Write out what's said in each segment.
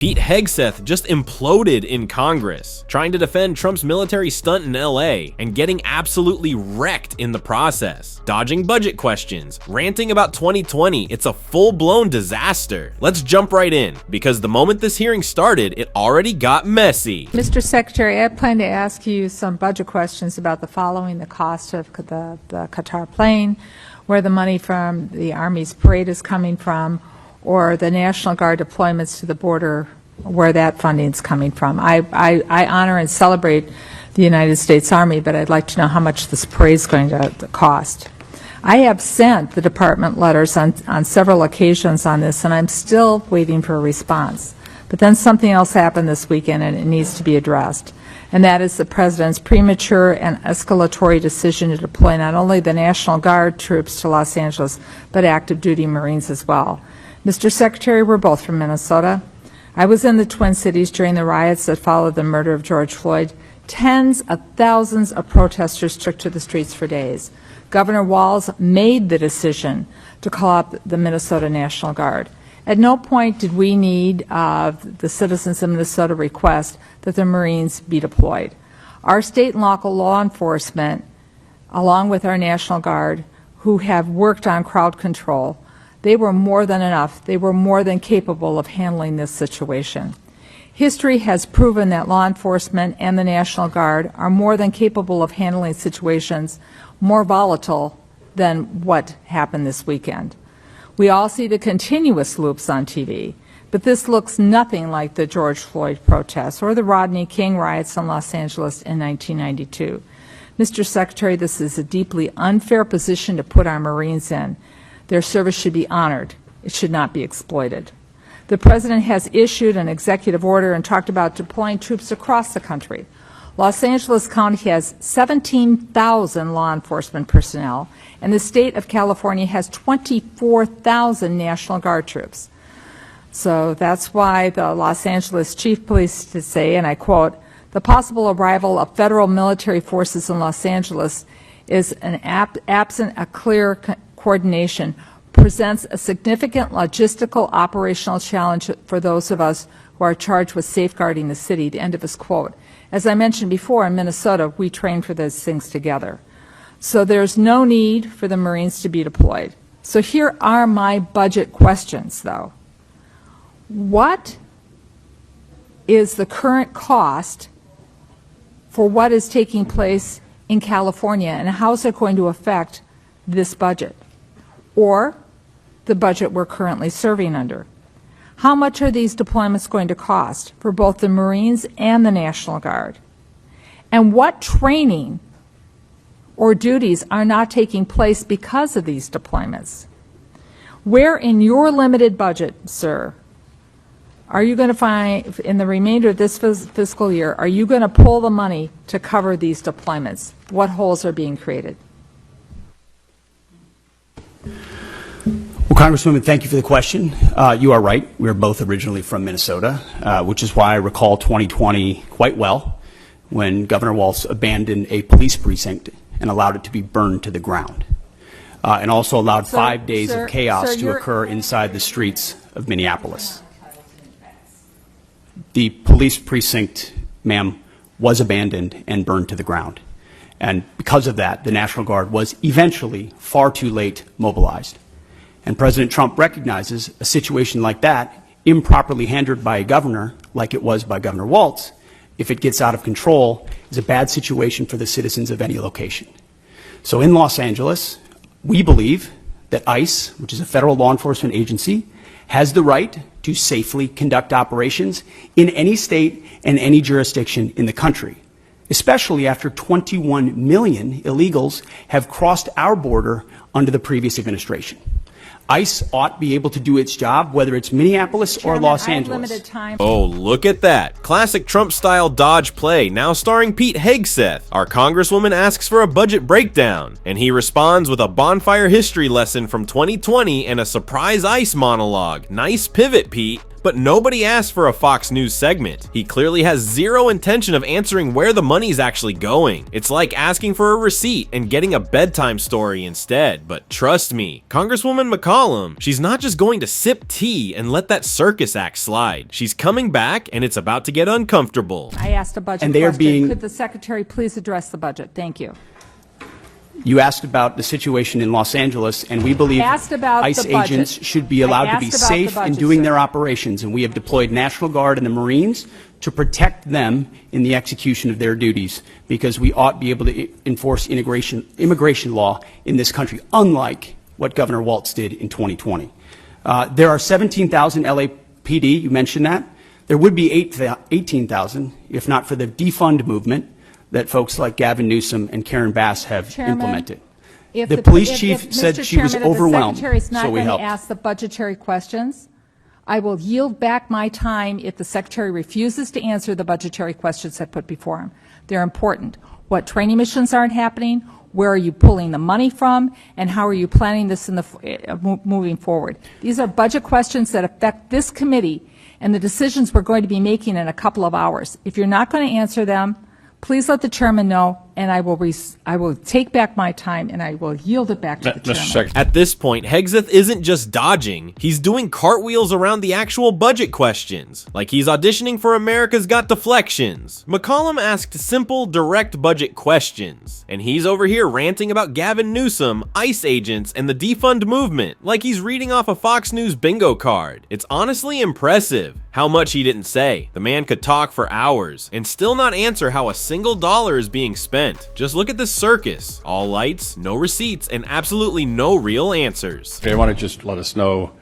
Pete Hegseth just imploded in Congress, trying to defend Trump's military stunt in LA and getting absolutely wrecked in the process, dodging budget questions, ranting about 2020. It's a full-blown disaster. Let's jump right in, because the moment this hearing started, it already got messy. Mr. Secretary, I plan to ask you some budget questions about the following: the cost of the Qatar plane, where the money from the Army's parade is coming from, or the National Guard deployments to the border, where that funding is coming from. I honor and celebrate the United States Army, but I'd like to know how much this parade is going to cost. I have sent the department letters on several occasions on this, and I'm still waiting for a response. But then something else happened this weekend, and it needs to be addressed, and that is the President's premature and escalatory decision to deploy not only the National Guard troops to Los Angeles, but active duty Marines as well. Mr. Secretary, we're both from Minnesota. I was in the Twin Cities during the riots that followed the murder of George Floyd. Tens of thousands of protesters took to the streets for days. Governor Walz made the decision to call up the Minnesota National Guard. At no point did we need the citizens of Minnesota request that the Marines be deployed. Our state and local law enforcement, along with our National Guard, who have worked on crowd control, they were more than enough. They were more than capable of handling this situation. History has proven that law enforcement and the National Guard are more than capable of handling situations more volatile than what happened this weekend. We all see the continuous loops on TV, but this looks nothing like the George Floyd protests or the Rodney King riots in Los Angeles in 1992. Mr. Secretary, this is a deeply unfair position to put our Marines in. Their service should be honored. It should not be exploited. The President has issued an executive order and talked about deploying troops across the country. Los Angeles County has 17,000 law enforcement personnel, and the state of California has 24,000 National Guard troops. So that's why the Los Angeles Chief Police to say, and I quote, "The possible arrival of federal military forces in Los Angeles is absent a clear coordination presents a significant logistical operational challenge for those of us who are charged with safeguarding the city," the end of his quote. As I mentioned before, in Minnesota, we train for those things together. So there's no need for the Marines to be deployed. So here are my budget questions, though. What is the current cost for what is taking place in California, and how is it going to affect this budget, or the budget we're currently serving under? How much are these deployments going to cost for both the Marines and the National Guard? And what training or duties are not taking place because of these deployments? Where in your limited budget, sir, are you going to find, in the remainder of this fiscal year, are you going to pull the money to cover these deployments? What holes are being created? Well, Congresswoman, thank you for the question. You are right. We are both originally from Minnesota, which is why I recall 2020 quite well, when Governor Walz abandoned a police precinct and allowed it to be burned to the ground, and also allowed 5 days of chaos to occur inside the streets of Minneapolis. The police precinct, ma'am, was abandoned and burned to the ground. And because of that, the National Guard was eventually far too late mobilized. And President Trump recognizes a situation like that, improperly handled by a governor, like it was by Governor Walz, if it gets out of control, is a bad situation for the citizens of any location. So in Los Angeles, we believe that ICE, which is a federal law enforcement agency, has the right to safely conduct operations in any state and any jurisdiction in the country, especially after 21 million illegals have crossed our border under the previous administration. ICE ought to be able to do its job, whether it's Minneapolis or Los Angeles. Oh, look at that. Classic Trump-style dodge play, now starring Pete Hegseth. Our Congresswoman asks for a budget breakdown, and he responds with a bonfire history lesson from 2020 and a surprise ICE monologue. Nice pivot, Pete. But nobody asked for a Fox News segment. He clearly has zero intention of answering where the money's actually going. It's like asking for a receipt and getting a bedtime story instead. But trust me, Congresswoman McCollum, she's not just going to sip tea and let that circus act slide. She's coming back, and it's about to get uncomfortable. I asked a budget And they are question. being- Could the Secretary please address the budget? Thank you. You asked about the situation in Los Angeles, and we believe Asked about ICE the budget. agents should be I allowed to be asked about safe the budget, in doing sir. their operations, and we have deployed National Guard and the Marines to protect them in the execution of their duties, because we ought to be able to enforce immigration law in this country, unlike what Governor Walz did in 2020. There are 17,000 LAPD, you mentioned that. There would be 18,000 if not for the defund movement that folks like Gavin Newsom and Karen Bass have Chairman, implemented. If The police chief if said Mr. she was Chairman, if overwhelmed, the Secretary's not so we going to helped. ask the budgetary questions, I will yield back my time if the Secretary refuses to answer the budgetary questions I put before him. They're important. What training missions aren't happening? Where are you pulling the money from? And how are you planning this in moving forward? These are budget questions that affect this committee and the decisions we're going to be making in a couple of hours. If you're not going to answer them, please let the chairman know, and I will take back my time and I will yield it back to the chairman. Mr. Secretary. At this point, Hegseth isn't just dodging, he's doing cartwheels around the actual budget questions, like he's auditioning for America's Got Deflections. McCollum asked simple, direct budget questions, and he's over here ranting about Gavin Newsom, ICE agents, and the defund movement, like he's reading off a Fox News bingo card. It's honestly impressive how much he didn't say. The man could talk for hours and still not answer how a single dollar is being spent. Just look at this circus. All lights, no receipts, and absolutely no real answers. Okay, I want to just let us know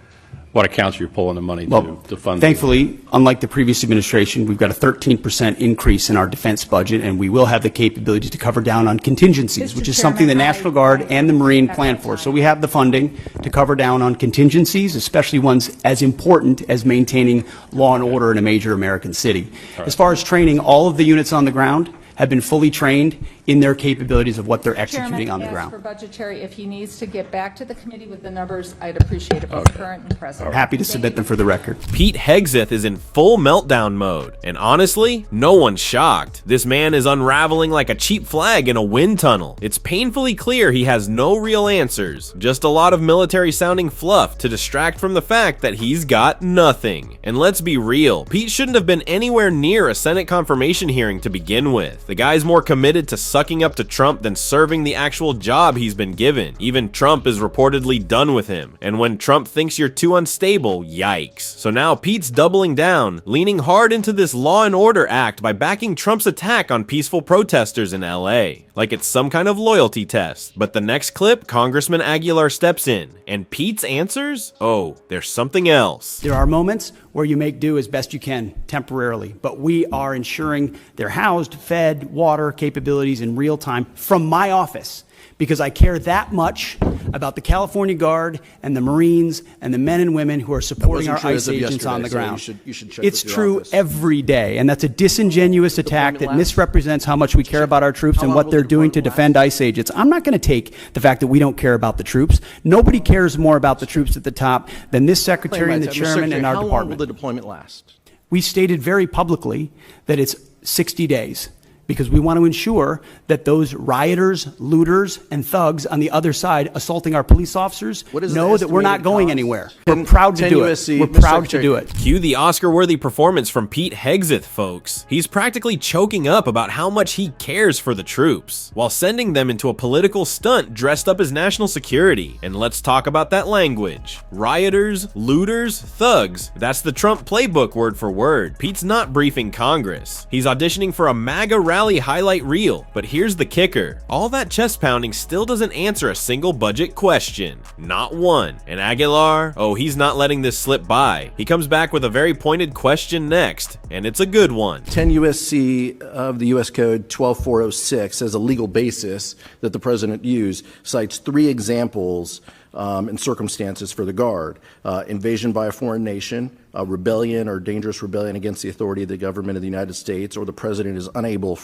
what accounts you're pulling the money to fund. Thankfully, unlike the previous administration, we've got a 13% increase in our defense budget, and we will have the capability to cover down on contingencies, Mr. which is Chairman, something the National Guard and the Marine plan that for. time. So we have the funding to cover down on contingencies, especially ones as important as maintaining law and order in a major American city. As far as training, all of the units on the ground have been fully trained in their capabilities of what they're executing on the Chairman, ground. ask for budgetary. If he needs to get back to the committee with the numbers, I'd appreciate it, both current and present. I'm happy to submit them for the record. Pete Hegseth is in full meltdown mode, and honestly, no one's shocked. This man is unraveling like a cheap flag in a wind tunnel. It's painfully clear he has no real answers, just a lot of military-sounding fluff to distract from the fact that he's got nothing. And let's be real, Pete shouldn't have been anywhere near a Senate confirmation hearing to begin with. The guy's more committed to sucking up to Trump than serving the actual job he's been given. Even Trump is reportedly done with him. And when Trump thinks you're too unstable, yikes. So now Pete's doubling down, leaning hard into this law and order act by backing Trump's attack on peaceful protesters in LA. Like it's some kind of loyalty test. But the next clip, Congressman Aguilar steps in, and Pete's answers? Oh, there's something else. There are moments where you make do as best you can temporarily, but we are ensuring they're housed, fed, water capabilities in real time from my office, because I care that much about the California Guard and the Marines and the men and women who are supporting our wasn't true ICE as of agents on yesterday, the so ground. you should check It's with your true office. every day, and that's a disingenuous attack that deployment last? misrepresents how much we care about our troops How and long what will they're the doing to deployment defend ICE agents. I'm not going to take the fact that we don't care about the troops. Nobody cares more about the troops at the top than this secretary and the Mr. chairman Secretary, and our how long will department. the deployment last? We stated very publicly that it's 60 days, because we want to ensure that those rioters, looters, and thugs on the other side assaulting our police officers What is know the that we're not estimated going cost? anywhere. 10 We're proud to 10 do it. USC, We're Mr. proud to Secretary. do it. Cue the Oscar-worthy performance from Pete Hegseth, folks. He's practically choking up about how much he cares for the troops, while sending them into a political stunt dressed up as national security. And let's talk about that language. Rioters, looters, thugs. That's the Trump playbook word for word. Pete's not briefing Congress. He's auditioning for a MAGA rally highlight reel. But here's the kicker. All that chest pounding still doesn't answer a single budget question. Not one. And Aguilar, oh, he's not letting this slip by. He comes back with a very pointed question next, and it's a good one. 10 USC of the U.S. Code 12406 as a legal basis that the president used cites 3 examples and circumstances for the Guard: invasion by a foreign nation, rebellion or dangerous rebellion against the authority of the government of the United States, or the president is unable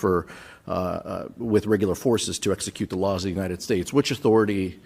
with regular forces to execute the laws of the United States. Which authority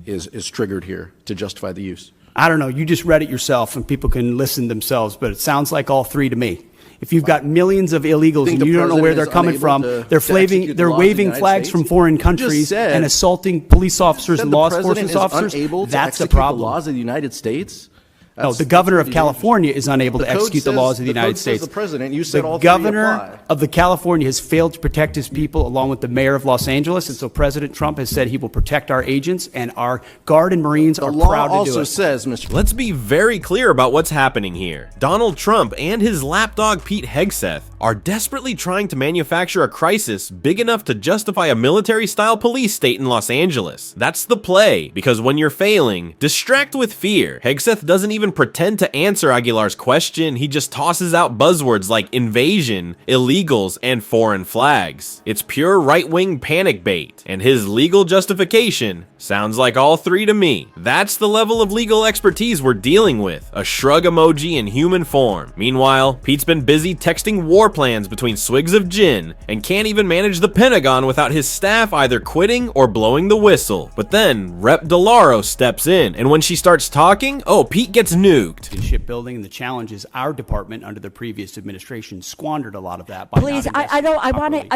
is triggered here to justify the use? I don't know, you just read it yourself and people can listen themselves, but it sounds like all three to me. If you've got millions of illegals and you don't know where they're coming from, they're waving flags from foreign countries and assaulting police officers and law enforcement officers, that's the problem. The laws of the United States? No, the governor of California is unable to execute the laws of the United States. The president, you said all The three governor apply. of the California has failed to protect his people along with the mayor of Los Angeles, and so President Trump has said he will protect our agents, and our Guard and Marines are proud to do it. The law also says, Mr. Let's be very clear about what's happening here. Donald Trump and his lapdog Pete Hegseth are desperately trying to manufacture a crisis big enough to justify a military-style police state in Los Angeles. That's the play, because when you're failing, distract with fear. Hegseth doesn't even pretend to answer Aguilar's question, he just tosses out buzzwords like invasion, illegals, and foreign flags. It's pure right-wing panic bait, and his legal justification sounds like all three to me. That's the level of legal expertise we're dealing with, a shrug emoji in human form. Meanwhile, Pete's been busy texting war plans between swigs of gin, and can't even manage the Pentagon without his staff either quitting or blowing the whistle. But then, Rep. DeLauro steps in, and when she starts talking, oh, Pete gets nuked. In shipbuilding, and the challenge is our department under the previous administration squandered a lot of that. Please, I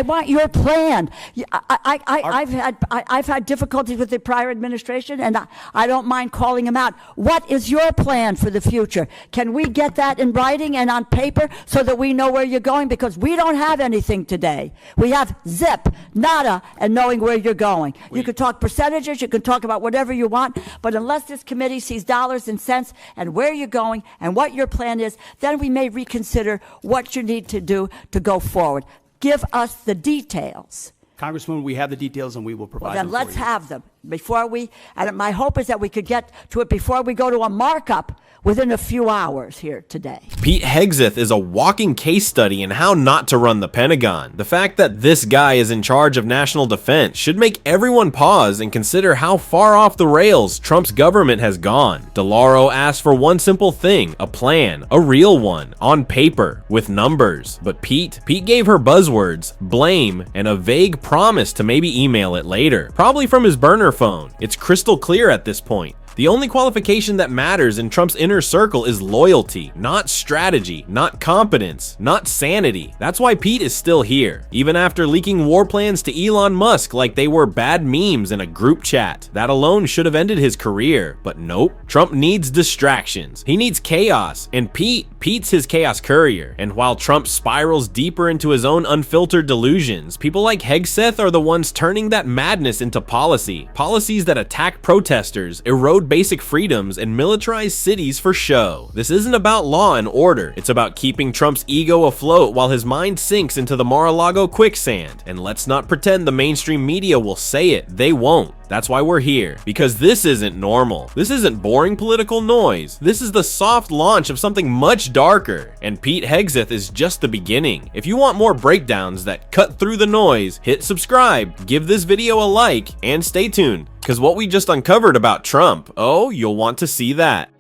want your plan. I've had difficulties with the prior administration, and I don't mind calling them out. What is your plan for the future? Can we get that in writing and on paper so that we know where you're going? Because we don't have anything today. We have zip, nada, and knowing where you're going. You can talk percentages, you can talk about whatever you want, but unless this committee sees dollars and cents and where you're going and what your plan is, then we may reconsider what you need to do to go forward. Give us the details. Congresswoman, we have the details and we will provide them Then let's for you. have them before we, and my hope is that we could get to it before we go to a markup within a few hours here today. Pete Hegseth is a walking case study in how not to run the Pentagon. The fact that this guy is in charge of national defense should make everyone pause and consider how far off the rails Trump's government has gone. DeLauro asked for one simple thing, a plan, a real one, on paper, with numbers. But Pete gave her buzzwords, blame, and a vague promise to maybe email it later, probably from his burner phone. It's crystal clear at this point. The only qualification that matters in Trump's inner circle is loyalty, not strategy, not competence, not sanity. That's why Pete is still here, even after leaking war plans to Elon Musk like they were bad memes in a group chat. That alone should have ended his career, but nope. Trump needs distractions. He needs chaos, and Pete's his chaos courier. And while Trump spirals deeper into his own unfiltered delusions, people like Hegseth are the ones turning that madness into policy. Policies that attack protesters, erode basic freedoms, and militarize cities for show. This isn't about law and order. It's about keeping Trump's ego afloat while his mind sinks into the Mar-a-Lago quicksand. And let's not pretend the mainstream media will say it. They won't. That's why we're here. Because this isn't normal. This isn't boring political noise. This is the soft launch of something much darker. And Pete Hegseth is just the beginning. If you want more breakdowns that cut through the noise, hit subscribe, give this video a like, and stay tuned. Because what we just uncovered about Trump, oh, you'll want to see that.